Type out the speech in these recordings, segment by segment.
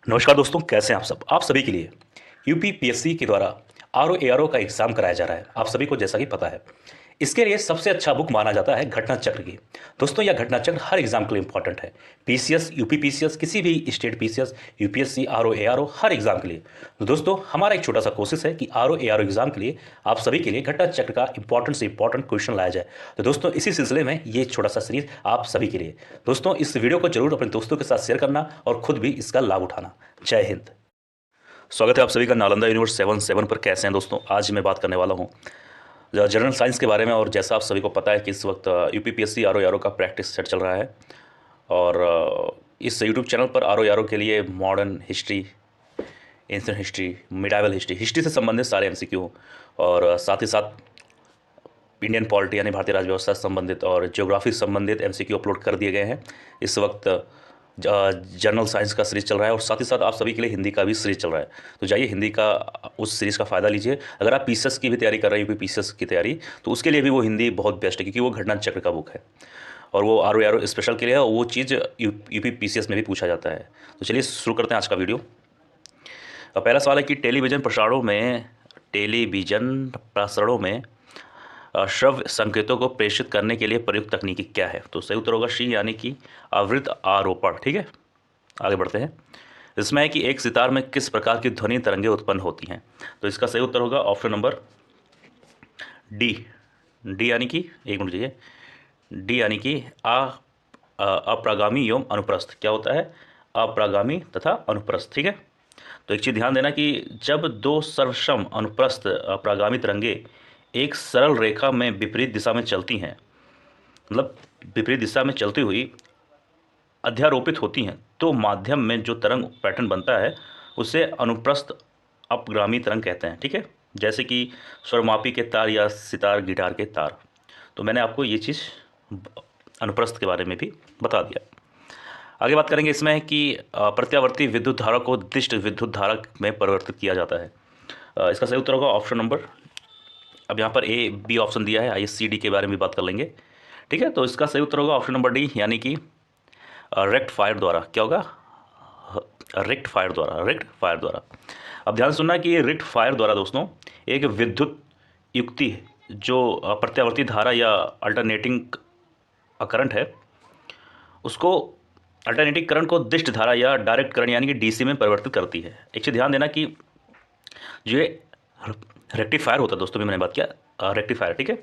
नमस्कार दोस्तों, कैसे हैं आप सब। आप सभी के लिए यूपीपीएससी के द्वारा आरओ का एग्जाम कराया जा रहा है। आप सभी को जैसा कि पता है, इसके लिए सबसे अच्छा बुक माना जाता है घटना चक्र की। दोस्तों, यह घटना चक्र हर एग्जाम के लिए इंपॉर्टेंट है। पीसीएस, यूपीपीसीएस, किसी भी स्टेट पीसीएस, यूपीएससी, आरओ हर एग्जाम के लिए। तो दोस्तों, हमारा एक छोटा सा कोशिश है कि आरओ एग्जाम के लिए आप सभी के लिए घटना चक्र का इंपॉर्टेंट से इंपॉर्टेंट क्वेश्चन लाया जाए। तो दोस्तों, इसी सिलसिले में ये छोटा सा सीरीज आप सभी के लिए। दोस्तों, इस वीडियो को जरूर अपने दोस्तों के साथ शेयर करना और खुद भी इसका लाभ उठाना। जय हिंद। स्वागत है आप सभी का नालंदा यूनिवर्स 77 पर। कैसे हैं दोस्तों? आज मैं बात करने वाला हूं जनरल साइंस के बारे में। और जैसा आप सभी को पता है कि इस वक्त यूपीपीएससी आरओ का प्रैक्टिस सेट चल रहा है। और इस यूट्यूब चैनल पर आरओ के लिए modern history, ancient history, medieval history से संबंधित सारे एमसीक्यू और साथ ही साथ इंडियन पॉलिटी यानी भारतीय राज व्यवस्था से संबंधित और ज्योग्राफी से संबंधित एमसीक्यू अपलोड कर दिए गए हैं। इस वक्त जनरल साइंस का सीरीज चल रहा है और साथ ही साथ आप सभी के लिए हिंदी का भी सीरीज चल रहा है। तो जाइए हिंदी का उस सीरीज़ का फ़ायदा लीजिए। अगर आप पीसीएस की भी तैयारी कर रहे हैं, यूपीपीसीएस की तैयारी, तो उसके लिए भी वो हिंदी बहुत बेस्ट है, क्योंकि वो घटना चक्र का बुक है और वो आरओ स्पेशल के लिए है। और वो चीज़ यूपीपीसीएस में भी पूछा जाता है। तो चलिए शुरू करते हैं आज का वीडियो। पहला सवाल है कि टेलीविज़न प्रसारणों में श्रव्य संकेतों को प्रेषित करने के लिए प्रयुक्त तकनीकी क्या है? तो सही उत्तर होगा सी, यानी कि आवृत्त आरोपण। ठीक है, आगे बढ़ते हैं। इसमें है कि एक सितार में किस प्रकार की ध्वनि तरंगें उत्पन्न होती हैं? तो इसका सही उत्तर होगा ऑप्शन नंबर डी यानी कि, एक मिनट चाहिए, डी यानी कि अप्रागामी एवं अनुप्रस्थ। क्या होता है? अप्रागामी तथा अनुप्रस्थ। ठीक है, तो एक चीज़ ध्यान देना कि जब दो सर्वसम अनुप्रस्थ अप्रागामी तरंगे एक सरल रेखा में विपरीत दिशा में चलती हैं, मतलब विपरीत दिशा में चलती हुई अध्यारोपित होती हैं, तो माध्यम में जो तरंग पैटर्न बनता है उसे अनुप्रस्थ अपगामी तरंग कहते हैं। ठीक है, जैसे कि स्वरमापी के तार या सितार गिटार के तार। तो मैंने आपको ये चीज़ अनुप्रस्थ के बारे में भी बता दिया। आगे बात करेंगे इसमें है कि प्रत्यावर्ती विद्युत धारा को दिष्ट विद्युत धारा में परिवर्तित किया जाता है। इसका सही उत्तर होगा ऑप्शन नंबर, अब यहाँ पर ए बी ऑप्शन दिया है, आइए सी डी के बारे में बात कर लेंगे। ठीक है, तो इसका सही उत्तर होगा ऑप्शन नंबर डी, यानी कि रेक्टिफायर द्वारा। क्या होगा? रेक्टिफायर द्वारा। अब ध्यान सुनना कि ये रेक्टिफायर द्वारा दोस्तों एक विद्युत युक्ति है जो प्रत्यावर्ती धारा या अल्टरनेटिंग करंट है, उसको अल्टरनेटिंग करंट को दिष्ट धारा या डायरेक्ट करंट यानी कि डीसी में परिवर्तित करती है। एक चीज़ ध्यान देना कि जो ये रेक्टिफायर होता है दोस्तों, भी मैंने बात किया रेक्टिफायर। ठीक है,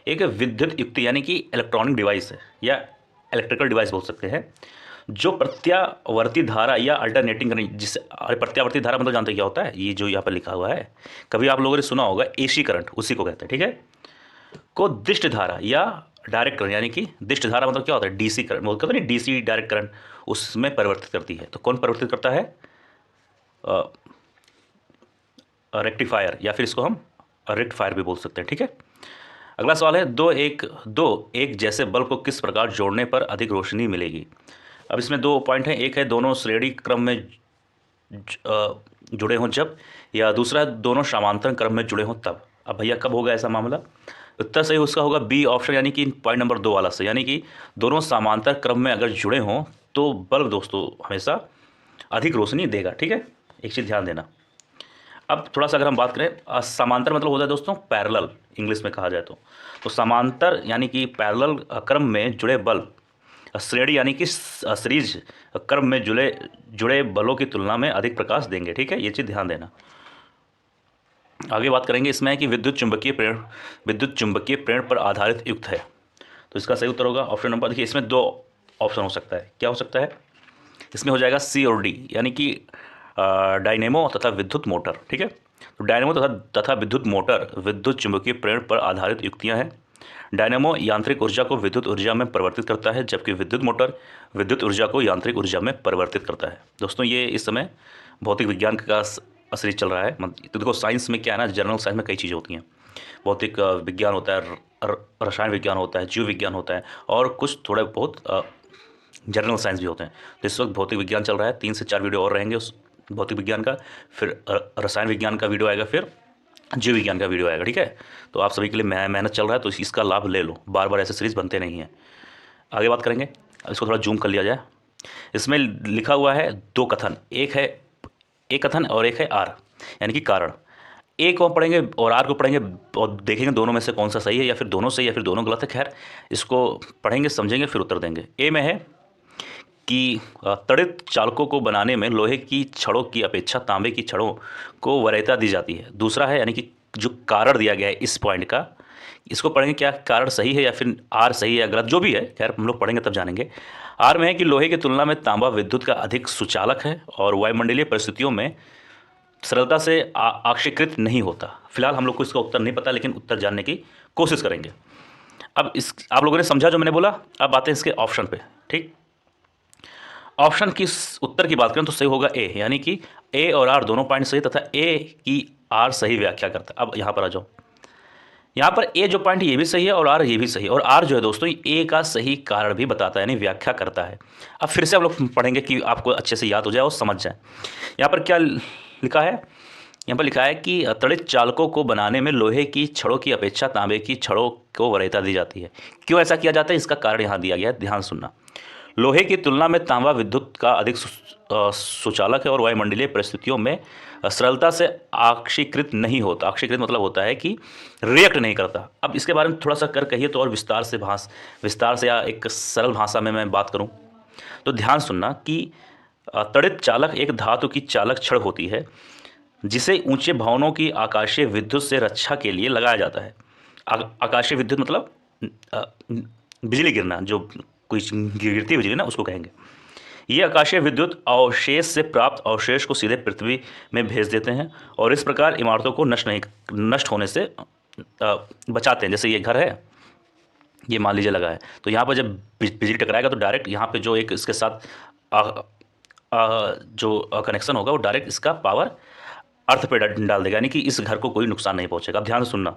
एक विद्युत युक्ति यानी कि इलेक्ट्रॉनिक डिवाइस है या इलेक्ट्रिकल डिवाइस बोल सकते हैं, जो प्रत्यावर्ती धारा या अल्टरनेटिंग करंट, जिससे प्रत्यावर्ती धारा मतलब जानते हैं क्या होता है? ये जो यहाँ पर लिखा हुआ है, कभी आप लोगों ने सुना होगा एसी करंट, उसी को कहते हैं। ठीक है, को दिष्ट धारा या डायरेक्ट करंट यानी कि दिष्ट धारा मतलब क्या होता है? डीसी करंट बोलते हैं, डीसी डायरेक्ट करंट, उसमें परिवर्तित करती है। तो कौन परिवर्तित करता है? रेक्टिफायर, या फिर इसको हम रेक्टिफायर भी बोल सकते हैं। ठीक है, अगला सवाल है दो एक जैसे बल्ब को किस प्रकार जोड़ने पर अधिक रोशनी मिलेगी? अब इसमें दो पॉइंट हैं, एक है दोनों श्रेणी क्रम में जुड़े हों जब, या दूसरा है दोनों समांतर क्रम में जुड़े हों तब। अब भैया कब होगा ऐसा मामला? उत्तर सही उसका होगा बी ऑप्शन, यानी कि पॉइंट नंबर 2 वाला से, यानी कि दोनों समांतर क्रम में अगर जुड़े हों तो बल्ब दोस्तों हमेशा अधिक रोशनी देगा। ठीक है, एक चीज़ ध्यान देना। अब थोड़ा सा अगर हम बात करें, समांतर मतलब होता है दोस्तों पैरेलल, इंग्लिश में कहा जाए तो समांतर यानी कि पैरेलल क्रम में जुड़े बल्ब श्रेणी यानी कि सीरीज क्रम में जुड़े बलों की तुलना में अधिक प्रकाश देंगे। ठीक है, ये चीज़ ध्यान देना। आगे बात करेंगे इसमें है कि विद्युत चुंबकीय प्रेरण पर आधारित युक्त है। तो इसका सही उत्तर होगा ऑप्शन नंबर, देखिए इसमें दो ऑप्शन हो सकता है। क्या हो सकता है? इसमें हो जाएगा सी और डी, यानी कि डायनेमो तथा विद्युत मोटर। ठीक है, तो डायनेमो तथा विद्युत मोटर विद्युत चुंबकीय प्रेरण पर आधारित युक्तियां हैं। डायनेमो यांत्रिक ऊर्जा को विद्युत ऊर्जा में परिवर्तित करता है, जबकि विद्युत मोटर विद्युत ऊर्जा को यांत्रिक ऊर्जा में परिवर्तित करता है। दोस्तों, ये इस समय भौतिक विज्ञान का सीरीज चल रहा है। तो देखो साइंस में क्या है ना, जनरल साइंस में कई चीज़ें होती हैं। भौतिक विज्ञान होता है, रसायन विज्ञान होता है, जीव विज्ञान होता है, और कुछ थोड़े बहुत जनरल साइंस भी होते हैं। तो इस वक्त भौतिक विज्ञान चल रहा है, 3 से 4 वीडियो और रहेंगे उस भौतिक विज्ञान का, फिर रसायन विज्ञान का वीडियो आएगा, फिर जीव विज्ञान का वीडियो आएगा। ठीक है, तो आप सभी के लिए मेहनत चल रहा है, तो इसका लाभ ले लो, बार बार ऐसे सीरीज बनते नहीं हैं। आगे बात करेंगे, इसको थोड़ा जूम कर लिया जाए। इसमें लिखा हुआ है 2 कथन, एक है एक कथन और एक है आर यानी कि कारण। ए को हम पढ़ेंगे और आर को पढ़ेंगे और देखेंगे दोनों में से कौन सा सही है, या फिर दोनों सही या फिर दोनों गलत है। खैर इसको पढ़ेंगे, समझेंगे, फिर उत्तर देंगे। ए में है कि तड़ित चालकों को बनाने में लोहे की छड़ों की अपेक्षा तांबे की छड़ों को वरीयता दी जाती है। दूसरा है यानी कि जो कारण दिया गया है इस पॉइंट का, इसको पढ़ेंगे क्या कारण सही है या फिर आर सही है या गलत, जो भी है खैर हम लोग पढ़ेंगे तब जानेंगे। आर में है कि लोहे की तुलना में तांबा विद्युत का अधिक सुचालक है और वायुमंडलीय परिस्थितियों में सरलता से आक्षेपित नहीं होता। फिलहाल हम लोग को इसका उत्तर नहीं पता, लेकिन उत्तर जानने की कोशिश करेंगे। अब इस आप लोगों ने समझा जो मैंने बोला। अब आते हैं इसके ऑप्शन पे। ठीक, ऑप्शन की उत्तर की बात करें तो सही होगा ए, यानी कि ए और आर दोनों पॉइंट सही तथा ए की आर सही व्याख्या करता है। अब यहाँ पर आ जाओ, यहाँ पर ए जो पॉइंट ये भी सही है और आर ये भी सही है, और आर जो है दोस्तों ए का सही कारण भी बताता है यानी व्याख्या करता है। अब फिर से हम लोग पढ़ेंगे कि आपको अच्छे से याद हो जाए और समझ जाए। यहाँ पर क्या लिखा है, यहाँ पर लिखा है कि तड़ित चालकों को बनाने में लोहे की छड़ों की अपेक्षा तांबे की छड़ों को वरीयता दी जाती है। क्यों ऐसा किया जाता है इसका कारण यहाँ दिया गया है, ध्यान सुनना। लोहे की तुलना में तांबा विद्युत का अधिक सुचालक है और वायुमंडलीय परिस्थितियों में सरलता से आक्षीकृत नहीं होता। आक्षीकृत मतलब होता है कि रिएक्ट नहीं करता। अब इसके बारे में थोड़ा सा कर कहिए तो और विस्तार से या एक सरल भाषा में मैं बात करूं तो ध्यान सुनना कि तड़ित चालक एक धातु की चालक छड़ होती है जिसे ऊंचे भवनों की आकाशीय विद्युत से रक्षा के लिए लगाया जाता है। आकाशीय विद्युत मतलब बिजली गिरना, जो कोई गिरती बिजली ना उसको कहेंगे। ये आकाशीय विद्युत अवशेष से प्राप्त अवशेष को सीधे पृथ्वी में भेज देते हैं और इस प्रकार इमारतों को नष्ट होने से बचाते हैं। जैसे ये घर है, ये मान लीजिए लगा है, तो यहाँ पर जब बिजली टकराएगा तो डायरेक्ट यहाँ पे जो एक इसके साथ जो कनेक्शन होगा वो डायरेक्ट इसका पावर अर्थ पे डाल देगा, यानी कि इस घर को कोई नुकसान नहीं पहुँचेगा। अब ध्यान से सुनना,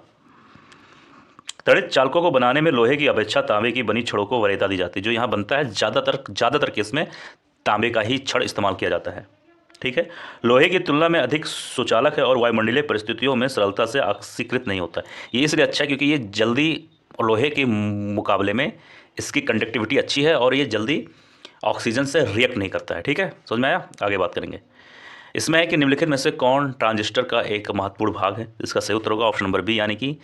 तड़ित चालकों को बनाने में लोहे की अपेक्षा तांबे की बनी छड़ों को वरीयता दी जाती है। जो यहाँ बनता है ज़्यादातर केस में तांबे का ही छड़ इस्तेमाल किया जाता है। ठीक है, लोहे की तुलना में अधिक सुचालक है और वायुमंडलीय परिस्थितियों में सरलता से आक्षीकृत नहीं होता है। ये इसलिए अच्छा है क्योंकि ये जल्दी लोहे के मुकाबले में इसकी कंडक्टिविटी अच्छी है और ये जल्दी ऑक्सीजन से रिएक्ट नहीं करता है। ठीक है, समझ में आया? आगे बात करेंगे। इसमें है कि निम्नलिखित में से कौन ट्रांजिस्टर का एक महत्वपूर्ण भाग है। इसका सही उत्तर होगा ऑप्शन नंबर बी, यानी कि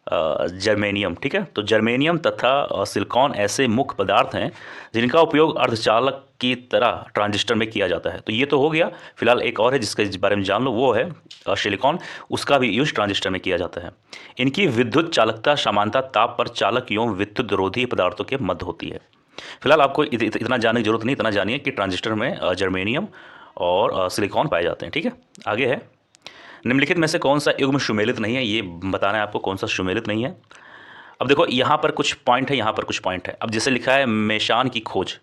जर्मेनियम। ठीक है, तो जर्मेनियम तथा सिलिकॉन ऐसे मुख्य पदार्थ हैं जिनका उपयोग अर्धचालक की तरह ट्रांजिस्टर में किया जाता है। तो ये तो हो गया। फिलहाल एक और है जिसके बारे में जान लो, वो है सिलिकॉन। उसका भी यूज ट्रांजिस्टर में किया जाता है। इनकी विद्युत चालकता समानता ताप पर चालक एवं विद्युत रोधी पदार्थों के मध्य होती है। फिलहाल आपको इतना जानने की जरूरत नहीं, इतना जानिए कि ट्रांजिस्टर में जर्मेनियम और सिलिकॉन पाए जाते हैं। ठीक है, आगे है, निम्नलिखित में से कौन सा युग्म सुमेलित नहीं है। ये बताना है आपको कौन सा सुमेलित नहीं है। अब देखो यहाँ पर कुछ पॉइंट है, यहाँ पर कुछ पॉइंट है। अब जैसे लिखा है मेशान की खोज,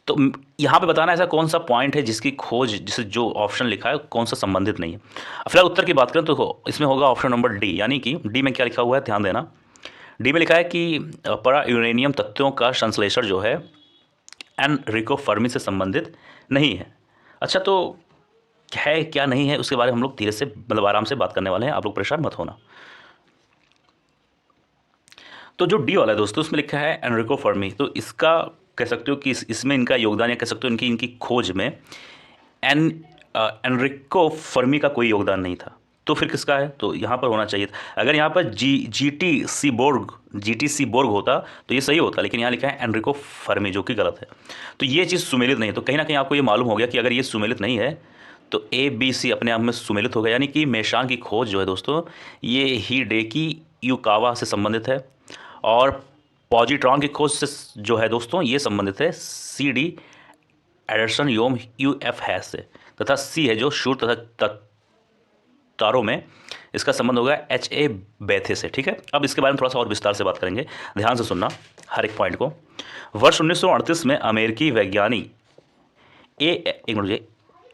तो यहाँ पे बताना ऐसा कौन सा पॉइंट है जिसकी खोज, जिसे जो ऑप्शन लिखा है कौन सा संबंधित नहीं है। फिलहाल उत्तर की बात करें तो इसमें होगा ऑप्शन नंबर डी, यानी कि डी में क्या लिखा हुआ है ध्यान देना। डी में लिखा है कि परा यूरेनियम तत्वों का संश्लेषण जो है एनरिको फर्मी से संबंधित नहीं है। अच्छा, तो है क्या नहीं है उसके बारे में हम लोग धीरे से मतलब आराम से बात करने वाले हैं, आप लोग परेशान मत होना। तो जो डी वाला है दोस्तों, उसमें लिखा है एनरिको फर्मी, तो इसका कह सकते हो कि इसमें इनका योगदान, या कह सकते हो इनकी खोज में एनरिको फर्मी का कोई योगदान नहीं था। तो फिर किसका है? तो यहाँ पर होना चाहिए था। अगर यहाँ पर जीटीसी बोर्ग होता तो ये सही होता, लेकिन यहाँ लिखा है एनरिको फर्मी, जो कि गलत है। तो ये चीज़ सुमेलित नहीं है। तो कहीं ना कहीं आपको ये मालूम हो गया कि अगर ये सुमेलित नहीं है तो ए बी सी अपने आप में सुमेलित हो गया। यानी कि मेशान की खोज जो है दोस्तों, ये हिडेकी युकावा से संबंधित है, और पॉजिट्रॉन की खोज से जो है दोस्तों ये संबंधित है CD एडरसन एवं UF हैश से, तथा सी है जो शूर तथा तारों में इसका संबंध होगा HA बेथे से। ठीक है, अब इसके बारे में थोड़ा सा और विस्तार से बात करेंगे, ध्यान से सुनना हर एक पॉइंट को। वर्ष 1938 में अमेरिकी वैज्ञानिक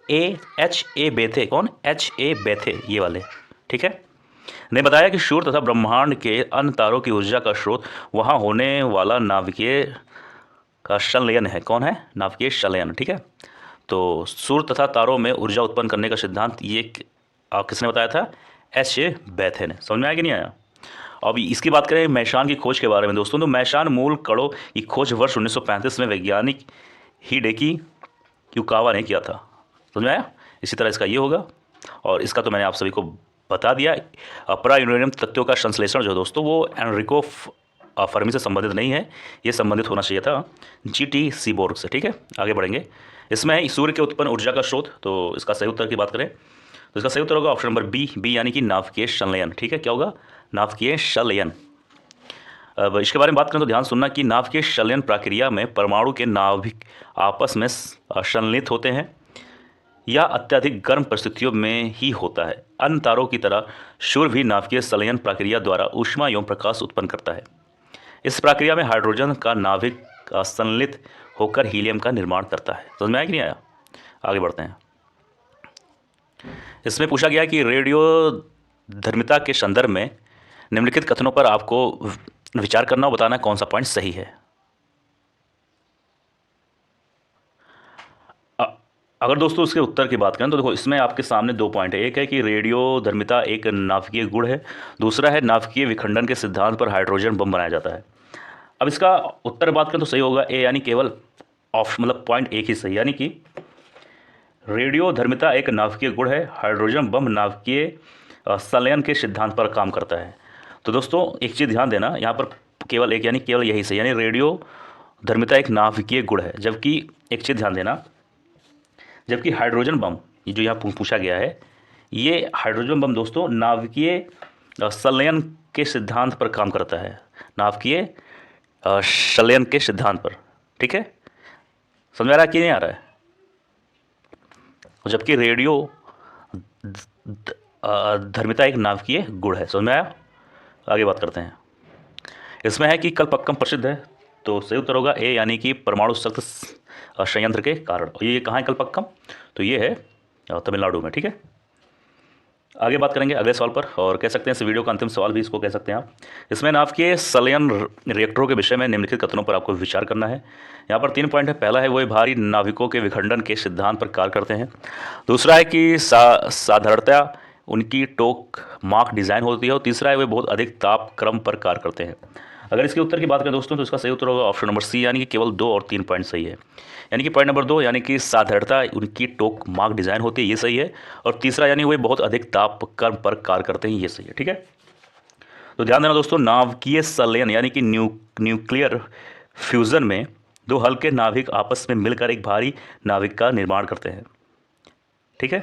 HA बेथे, कौन? HA बेथे, ये वाले, ठीक है, ने बताया कि सूर्य तथा ब्रह्मांड के अन्य तारों की ऊर्जा का स्रोत वहाँ होने वाला नाभिकीय का संलयन है। कौन है? नाभिकीय संलयन। ठीक है, तो सूर्य तथा तारों में ऊर्जा उत्पन्न करने का सिद्धांत ये किसने बताया था? HA बेथे ने। समझ में आया कि नहीं आया? अब इसकी बात करें मेशान की खोज के बारे में दोस्तों, तो मेशान मूल कणों की खोज वर्ष 1935 में वैज्ञानिक हिडेकी युकावा ने किया था। समझ में आया? इसी तरह इसका ये होगा, और इसका तो मैंने आप सभी को बता दिया। अपरा यूरेनियम तत्वों का संश्लेषण जो है दोस्तों वो एनरिको फर्मी से संबंधित नहीं है, ये संबंधित होना चाहिए था GT सीबोर्ग से। ठीक है, आगे बढ़ेंगे। इसमें है सूर्य के उत्पन्न ऊर्जा का स्रोत, तो इसका सही उत्तर की बात करें तो इसका सही उत्तर होगा ऑप्शन नंबर बी यानी कि नाभिकीय संलयन। ठीक है, क्या होगा? नाभिकीय संलयन। अब इसके बारे में बात करें तो ध्यान सुनना कि नाभिकीय संलयन प्रक्रिया में परमाणु के नाभिक आपस में संलयित होते हैं या अत्यधिक गर्म परिस्थितियों में ही होता है। अन्य तारों की तरह सूर्य भी नाभिकीय संलयन प्रक्रिया द्वारा ऊष्मा एवं प्रकाश उत्पन्न करता है। इस प्रक्रिया में हाइड्रोजन का नाभिक संलयित होकर हीलियम का निर्माण करता है। समझ में आया कि नहीं आया? आगे बढ़ते हैं। इसमें पूछा गया कि रेडियो धर्मिता के संदर्भ में निम्नलिखित कथनों पर आपको विचार करना और बताना कौन सा पॉइंट सही है। अगर दोस्तों इसके उत्तर की बात करें तो देखो इसमें आपके सामने दो पॉइंट है। एक है कि रेडियो धर्मिता एक नाभिकीय गुण है, दूसरा है नाभिकीय विखंडन के सिद्धांत पर हाइड्रोजन बम बनाया जाता है। अब इसका उत्तर बात करें तो सही होगा ए, यानी केवल मतलब पॉइंट एक ही सही, यानी कि रेडियो धर्मिता एक नाभिकीय गुण है, हाइड्रोजन बम नाभिकीय संलयन के सिद्धांत पर काम करता है। तो दोस्तों एक चीज़ ध्यान देना, यहाँ पर केवल एक यानी केवल यही सही, यानी रेडियो धर्मिता एक नाभिकीय गुण है। जबकि एक चीज़ ध्यान देना, जबकि हाइड्रोजन बम ये जो यहाँ पूछा गया है, ये हाइड्रोजन बम दोस्तों नाभिकीय संलयन के सिद्धांत पर काम करता है, नाभिकीय संलयन के सिद्धांत पर। ठीक है, समझ आ रहा है कि नहीं आ रहा है? जबकि रेडियो धर्मिता एक नाभिकीय गुण है। समझ में आया? आगे बात करते हैं। इसमें है कि कल्पक्कम प्रसिद्ध है, तो सही उत्तर होगा ए, यानी कि परमाणु शक्ति संयंत्र के कारण। ये कहाँ है कल्पक्कम? तो ये है तमिलनाडु में। ठीक है, आगे बात करेंगे अगले सवाल पर, और कह सकते हैं इस वीडियो का अंतिम सवाल भी इसको कह सकते हैं आप। इसमें नाभिकीय संलयन रिएक्टरों के विषय में निम्नलिखित कथनों पर आपको विचार करना है। यहाँ पर 3 पॉइंट है। पहला है वो भारी नाभिकों के विखंडन के सिद्धांत पर कार्य करते हैं। दूसरा है कि साधारणतया उनकी टोक मार्क डिज़ाइन होती है, और तीसरा है वे बहुत अधिक ताप क्रम पर कार्य करते हैं। अगर इसके उत्तर की बात करें दोस्तों तो इसका सही उत्तर होगा ऑप्शन नंबर सी, यानी कि केवल 2 और 3 पॉइंट सही है। यानी कि पॉइंट नंबर 2 यानी कि साधारणता उनकी टोक मार्क डिज़ाइन होती है, ये सही है। और तीसरा यानी वे बहुत अधिक ताप क्रम पर कार्य करते हैं, ये सही है। ठीक है, तो ध्यान देना दोस्तों, नाभिकीय संलयन यानी कि न्यूक्लियर फ्यूज़न में 2 हल्के नाभिक आपस में मिलकर एक भारी नाभिक का निर्माण करते हैं। ठीक है।